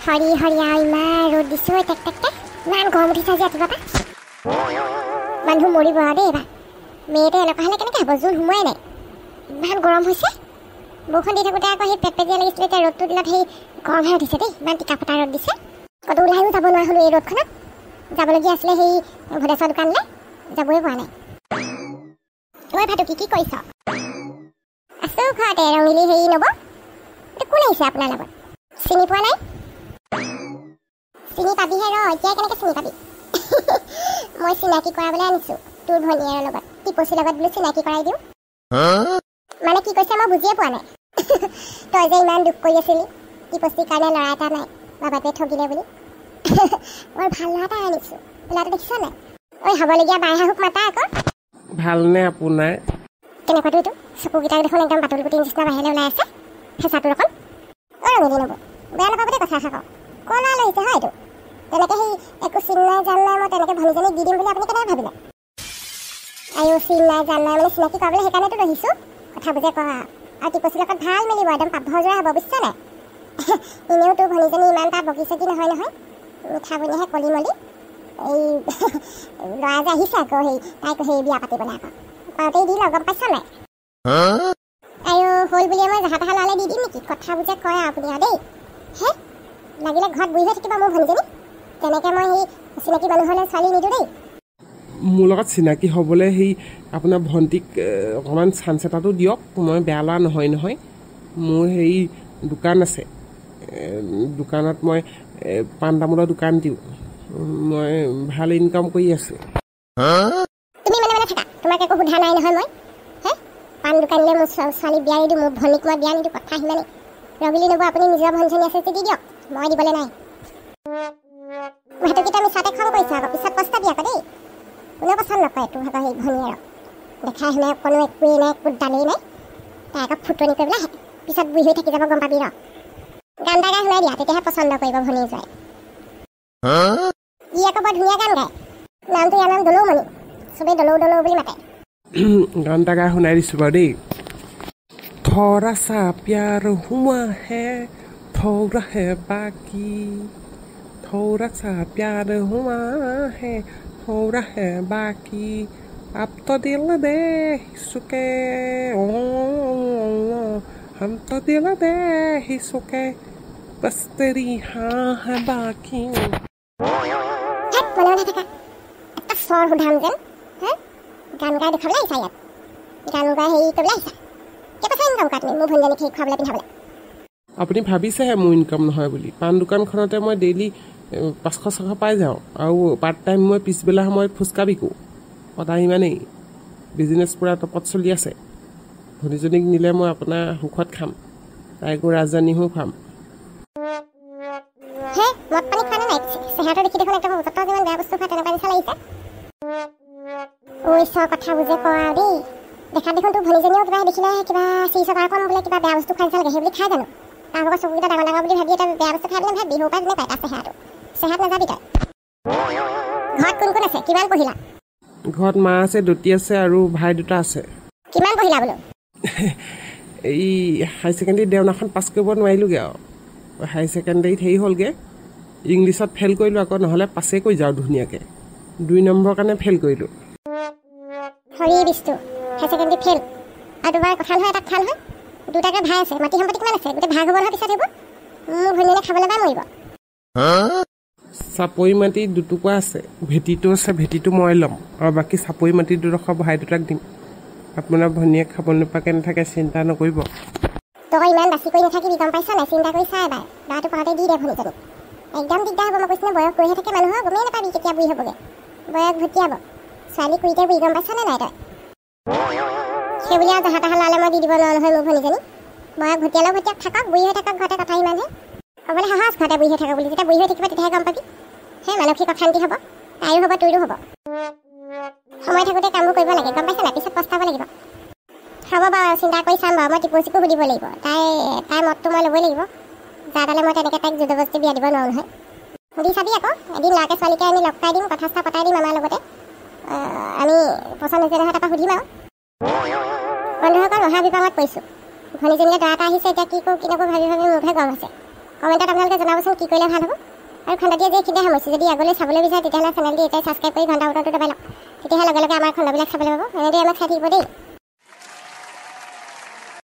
হৰি হৰি ইমান ৰ'দ দিছো টেক টেক টেক ইমান গৰম উঠিছে আজি ৰাতিপুৱা মানুহ মৰিব আৰু দেই এইবাৰ মেয়েতে এনেকুৱা হ'লে কেনেকৈ হ'ব জোন সোমোৱাই নাই ইমান গৰম হৈছে বৰষুণ দি থাকোঁতে আকৌ সেই পেটপেটীয়া লাগিছিলে এতিয়া ৰ'দটো দিলত সেই গৰম হৈ উঠিছে দেই ইমান টিকা ফটা ৰ'দ দিছে ক'তো ওলাইও যাব নোৱাৰা হ'লোঁ এই ৰ'দখনত যাবলগীয়া আছিলে সেই ভদেশ্বৰ দোকানলৈ যাবই পৰা নাই ঐ ভাটুকি কি কৰিছ আছোঁ ঘৰতে ৰঙিলি হেৰি নব এইটো কোন আহিছে আপোনাৰ লগত চিনি পোৱা নাই চিনি পাবিহে ৰ এতিয়া কেনেকৈ চিনি পাবি মই চিনাকি কৰাবলৈ আনিছোঁ তোৰ ভনীয়াৰ লগত টিপচীৰ লগত বোলো চিনাকি কৰাই দিওঁ মানে কি কৈছে মই বুজিয়ে পোৱা নাই তই যে ইমান দুখ কৰি আছিলি টিপচীৰ কাৰণে ল'ৰা এটা নাই বাবাটোৱে ঠগিলে বুলি বৰ ভাল ল'ৰা এটা আনিছোঁ ল'ৰাটো দেখিছ নাই ঐ হ'বলগীয়া বাই শাহুক মাতা আকৌ ভালনে আপোনাৰ কেনেকুৱাটো এইটো চকুকেইটাক দেখোন একদম বাটুল গুটিৰ নিচিনা বাহিৰলৈ ওলাই আছে ফেঁচাটোৰ অকণ ৰঙিলি নব বেয়া নাপাব দেই কথা এষাৰ ক'লা লৈছে হয় এইটো তেনেকৈ সেই একো চিন নাই জান নাই মই তেনেকৈ ভনীজনীক দি দিম বুলি আপুনি কেনেকৈ ভাবিলে আৰু চিন নাই জান নাই মানে চিনাকি কৰাবলৈ সেইকাৰণেতো ৰহিছোঁ কথা বুজে কোৱা আৰু টিপচীৰ লগত ভাল মিলিব একদম পাভযোৰা হ'ব বুজিছ নাই এনেও তোৰ ভনীজনী ইমান এটা বগী চগী নহয় মিঠা বনীহে কলি মলি এই ল'ৰা যে আহিছে আকৌ সেই তাইকো সেই বিয়া পাতিবলৈ আকৌ পাওঁতেই দি লগ গম পাইছ নাই আৰু হ'ল বুলিয়ে মই জাহা তাহা ল'ৰালে দি দিম নেকি কথা বুজে কয় আপুনি আৰু দেই হে লাগিলে ঘৰত বহি হৈ থাকিব মোৰ ভনীজনী তেনেকৈ মই সেই চিনাকি মানুহলৈ ছোৱালী নিদিওঁ দেই মোৰ লগত চিনাকি হ'বলৈ সেই আপোনাৰ ভণ্টিক অকণমান চান্স এটাটো দিয়ক মই বেয়া ল'ৰা নহয় মোৰ হেৰি দোকান আছে দোকানত মই পাণ তামোলৰ দোকান দিওঁ মই ভাল ইনকাম কৰি আছোঁ তুমি মানে থাকা তোমাক একো সোধা নাই নহয় মই হে পাণ দোকান দিলে মোৰ ছোৱালী বিয়া নিদিওঁ মোৰ ভনীক মই বিয়া নিদিওঁ কথা সিমানেই ৰবিলি নব আপুনি নিজৰ ভনীজনী আছে যদি দিয়ক মই দিবলৈ নাই ভাটুকিটা মিছাতে খং কৰিছে আকৌ পিছত পস্তাবি আকৌ দেই কোনেও পচন্দ নকৰে তোৰ ভাগৰ সেই ভনীয়েৰক দেখাই শুনাই কোনো একোৱেই নাই একো দালেই নাই তাই আকৌ ফুটনি কৰিবলৈ আহে পিছত বুঢ়ী হৈ থাকি যাব গম পাবি ৰ গান এটা গাই শুনাই দিয়া তেতিয়াহে পচন্দ কৰিব ভনী যোৱাই ই আকৌ বৰ ধুনীয়া গান গায় নামটো ইয়াৰ নাম দলৌমণি চবেই দলৌ দলৌ বুলি মাতে গান এটা গাই শুনাই দিছোঁ বাৰু দেই থৰা চা প্যাৰ হুৱা হে থৌৰা হে বাকী থৌৰা চা প্যাৰ হুৱা হে থৌৰা হে বাকী अब तो दिल दे हिसुके हम तो दिल दे हिसुके बस तेरी हाँ है बाकी স্বৰ সুধাম যেন গান গাই দেখাবলৈ আহিছা ইয়াত গান গাই হেৰি কৰিবলৈ আহিছা কেইপইচা ইনকাম কৰা তুমি মোৰ ভনীজনীক সেই খুৱাবলৈ পিন্ধাবলৈ আপুনি ভাবিছেহে মোৰ ইনকাম নহয় বুলি পাণ দোকানখনতে মই ডেইলি 500-600 পাই যাওঁ আৰু পাৰ্ট টাইম মই পিছবেলা সময়ত ফুচকা বিকোঁ সদায় ইমানেই বিজনেছ পূৰা টপত চলি আছে ভনীজনীক নিলে মই আপোনাৰ সুখত খাম তাইকো ৰাজধানীও খুৱাম মদ পানী খোৱা নাই চেহেৰাটো দেখি দেখোন একদম যত যিমান বেয়া বস্তু খোৱা তেনেকুৱা নিচা লাগিছে ঐ চৰ কথা বুজে কোৱা আৰু দেই দেখা দেখোন তোৰ ভনীজনীও কিবা দেখিলে কিবা চিৰি চকাৰ কম বোলে কিবা বেয়া বস্তু খাই নিচা লাগে সেইবুলি খাই জানো তাৰ ভাগৰ চকুকেইটা ডাঙৰ ডাঙৰ বুলি ভাবি এটা বেয়া বস্তু খাই মানে বিহুৰ পৰা যোনে পায় তাৰ চেহেৰাত নাযাবি তই ঘৰত কোন কোন আছে কিমান পঢ়িলা ঘৰত মা আছে দতি আছে আৰু ভাই দুটা আছে কিমান পঢ়িলা বোলো এই হাই ছেকেণ্ডেৰী দেওনাখন পাছ কৰিব নোৱাৰিলোগৈ আৰু হাই ছেকেণ্ডেৰীত হেৰি হ'লগৈ ইংলিছত ফেইল কৰিলোঁ আকৌ নহ'লে পাছেই কৰি যাওঁ ধুনীয়াকৈ 2 নম্বৰ কাৰণে ফেইল কৰিলোঁ হৰি বিষ্ণু হাই ছেকেণ্ডেৰী ফেইল আৰু তোমাৰ কথা নহয় এটা কথা নহয় দুটাকে ভাই আছে মাটি সম্পত্তি কিমান আছে গোটেই ভাগ হ'ব নহয় পিছত সেইবোৰ মোৰ ভনীয়ে খাবলৈ পাই মৰিব চাপৰি মাটি দুটুকুৰা আছে ভেটিটো আছে ভেটিটো মই ল'ম আৰু বাকী চাপৰি মাটি দুডোখৰ ভাই দুটাক দিম আপোনাৰ ভনীয়ে খাব নোপোৱাকৈ নাথাকে চিন্তা নকৰিব তই ইমান বাছি কৰি নাথাকিবি গম পাইছ নাই চিন্তা কৰি চা এবাৰ ল'ৰাটো পাওঁতে দি দে ভনীজনীক একদম দিগদাৰ হ'ব মই কৈছোঁ বয়স গৈহে থাকে মানুহৰ গমেই নাপাবি কেতিয়া বুঢ়ী হ'বগৈ বয়স ভটিয়াব ছোৱালী কুৰিতে বুঢ়ী গম পাইছ নে নাই তই সেইবুলি আৰু জাহা তাহা ল'ৰালে মই দি দিব নোৱাৰো নহয় মোৰ ভনীজনী বয়স ভটিয়ালেও ভটিয়াক থাকক বুঢ়ী হৈ থাকক ঘৰতে কথা ইমানহে ক'বলৈ সহজ ঘৰতে বুঢ়ী হৈ থাকক বুলি যেতিয়া বুঢ়ী হৈ থাকিব তেতিয়াহে গম পাবি সেই মানসিক অশান্তি হ'ব তাইৰো হ'ব তোৰো হ'ব সময় থাকোঁতে কামবোৰ কৰিব লাগে গম পাইছ নাই পিছত পস্তাব লাগিব হ'ব বাৰু চিন্তা কৰি চাম বাৰু মই টিপচিকো সুধিব লাগিব তাইৰ মতটো মই ল'বই লাগিব যা তালে মই তেনেকৈ তাইক জবৰদস্তি বিয়া দিব নোৱাৰোঁ নহয় সুধি চাবি আকৌ এদিন ল'ৰাকে ছোৱালীকে আমি লগ পাই দিম কথা চথা পতাই দিম আমাৰ লগতে আমি পচন্দ হৈছে নহয় তাৰপৰা সুধিম আৰু বন্ধুসকল মহাবিপাঙত পৰিছোঁ ভনীজনীয়ে দৰা এটা আহিছে এতিয়া কি কৰোঁ কি নকৰোঁ ভাবি মোকহে গম আছে কমেণ্টত আপোনালোকে জনাবচোন কি কৰিলে ভাল হ'ব। আৰু খণ্ডটিয়ে যে এইখিনিতে সামৰিছোঁ। যদি আগলৈ চাবলৈ বিচাৰে তেতিয়াহ'লে চেনেলটি এটাই ছাবস্ক্ৰাইব কৰি ঘণ্টা বটনটো দবাই লওক। তেতিয়াহে লগে লগে আমাৰ খণ্ডবিলাক চাবলৈ পাব। এনেদৰে আমাক চাই থাকিব দেই।